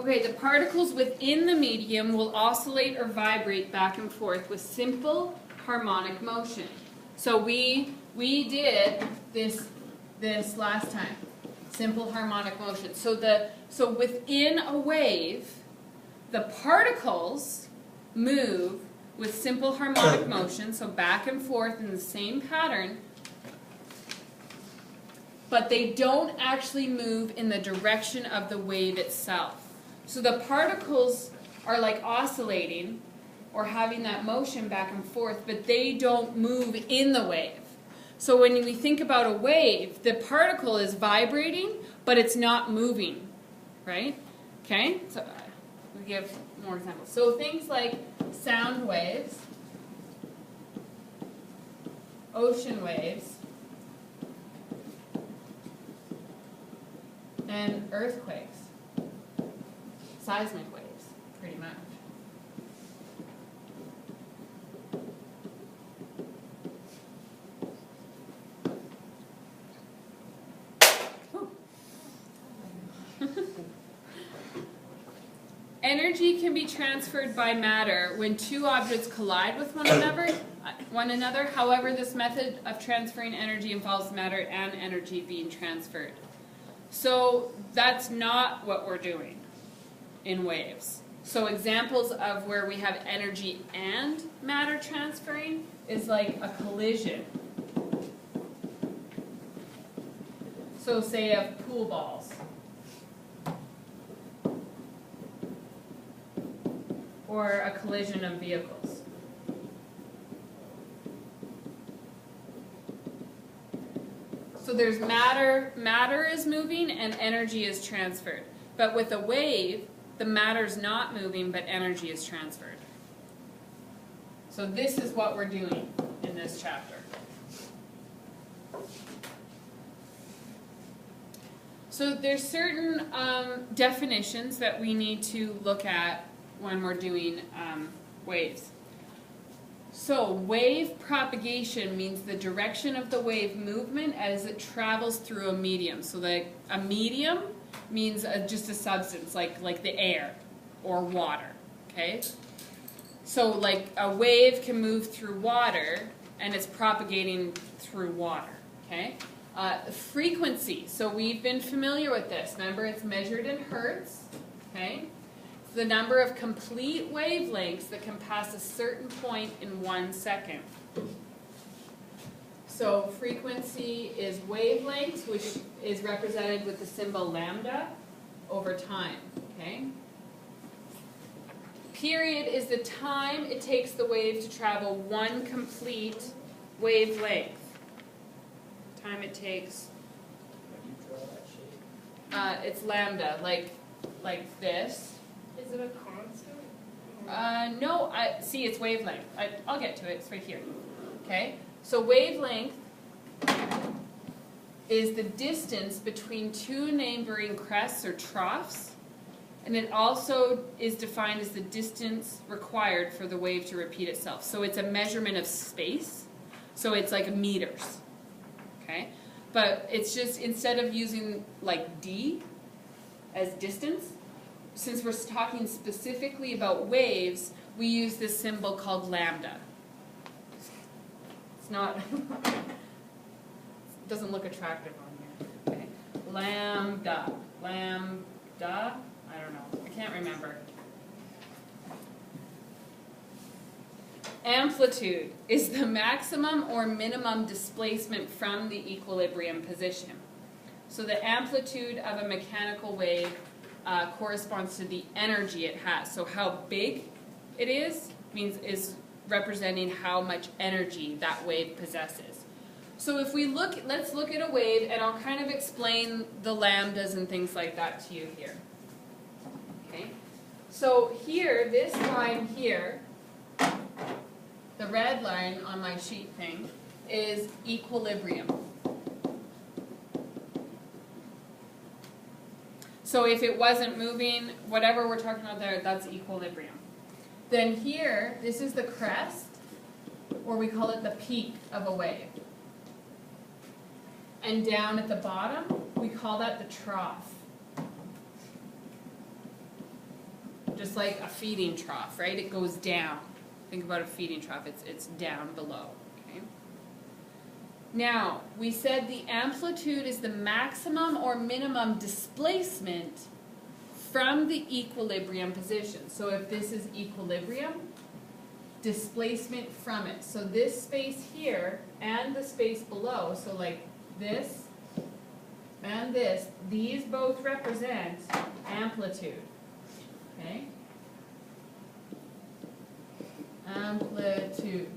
Okay, the particles within the medium will oscillate or vibrate back and forth with simple harmonic motion. So we did this last time. Simple harmonic motion. So within a wave, the particles move with simple harmonic motion, so back and forth in the same pattern, but they don't actually move in the direction of the wave itself. So the particles are like oscillating or having that motion back and forth, but they don't move in the wave. So when we think about a wave, the particle is vibrating, but it's not moving, right? Okay? So we give more examples. So things like sound waves, ocean waves, and earthquakes, seismic waves, pretty much. Energy can be transferred by matter when two objects collide with one another. However, this method of transferring energy involves matter and energy being transferred. So that's not what we're doing in waves. So examples of where we have energy and matter transferring is like a collision. So say of pool balls. Or a collision of vehicles. So there's matter is moving and energy is transferred. But with a wave, the matter's not moving, but energy is transferred. So this is what we're doing in this chapter. So there's certain definitions that we need to look at when we're doing waves. So wave propagation means the direction of the wave movement as it travels through a medium. So a medium means just a substance, like the air or water, okay? So like a wave can move through water and it's propagating through water, okay? Frequency, so we've been familiar with this. Remember, it's measured in hertz, okay? The number of complete wavelengths that can pass a certain point in 1 second. So frequency is wavelengths, which is represented with the symbol lambda over time. Okay? Period is the time it takes the wave to travel one complete wavelength. Time it takes. It's lambda, like this. Is it a constant? No, see, it's wavelength. I'll get to it. It's right here. Okay? So wavelength is the distance between two neighboring crests or troughs, and it also is defined as the distance required for the wave to repeat itself. So it's a measurement of space. So it's like meters. Okay? But it's just, instead of using like D as distance, since we're talking specifically about waves, we use this symbol called lambda. It's not, it doesn't look attractive on here. Okay. Lambda. Lambda? I don't know. I can't remember. Amplitude is the maximum or minimum displacement from the equilibrium position. So the amplitude of a mechanical wave corresponds to the energy it has. So how big it is representing how much energy that wave possesses. So if we let's look at a wave, and I'll kind of explain the lambdas and things like that to you here. Okay. So here, this line here, the red line on my sheet thing, is equilibrium. So if it wasn't moving, whatever we're talking about there, that's equilibrium. Then here, this is the crest, or we call it the peak of a wave. And down at the bottom, we call that the trough. just like a feeding trough, right? It goes down. Think about a feeding trough, it's down below, okay? Now, we said the amplitude is the maximum or minimum displacement from the equilibrium position. So if this is equilibrium, displacement from it. So this space here and the space below, so like this and this, these both represent amplitude, okay? Amplitude.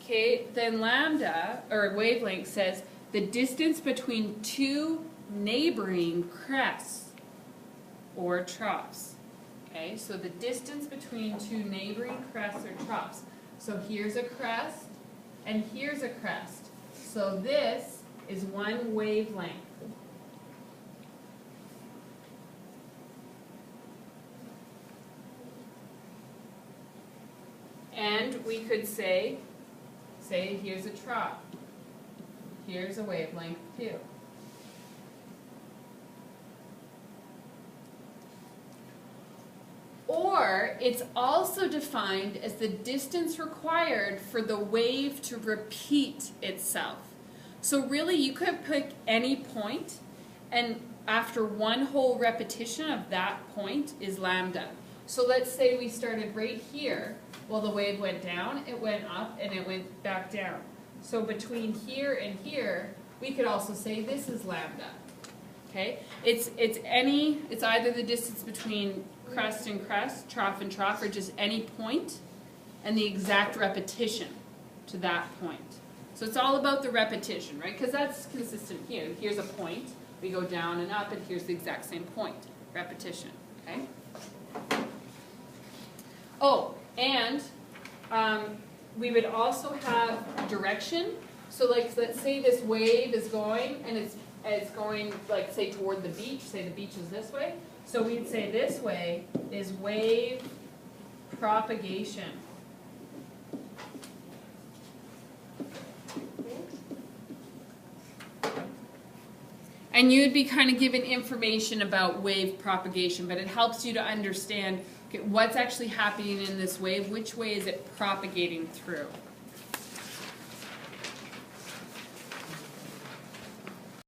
Okay, then lambda, or wavelength, says the distance between two neighboring crests or troughs. Okay, so the distance between two neighboring crests or troughs. So here's a crest and here's a crest. So this is one wavelength. And we could say here's a trough. Here's a wavelength too. Or it's also defined as the distance required for the wave to repeat itself. So really you could pick any point, and after one whole repetition of that point is lambda. So let's say we started right here. Well, the wave went down, it went up, and it went back down. So between here and here, we could also say this is lambda. Okay? It's either the distance between crest and crest, trough and trough, or just any point, and the exact repetition to that point. So it's all about the repetition, right? Because that's consistent here. Here's a point, we go down and up, and here's the exact same point. Repetition, okay? Oh, and we would also have direction. So like, let's say this wave is going, and it's going, like, say, toward the beach. Say the beach is this way. So we'd say this way is wave propagation. And you'd be kind of given information about wave propagation, but it helps you to understand, okay, what's actually happening in this wave, which way is it propagating through.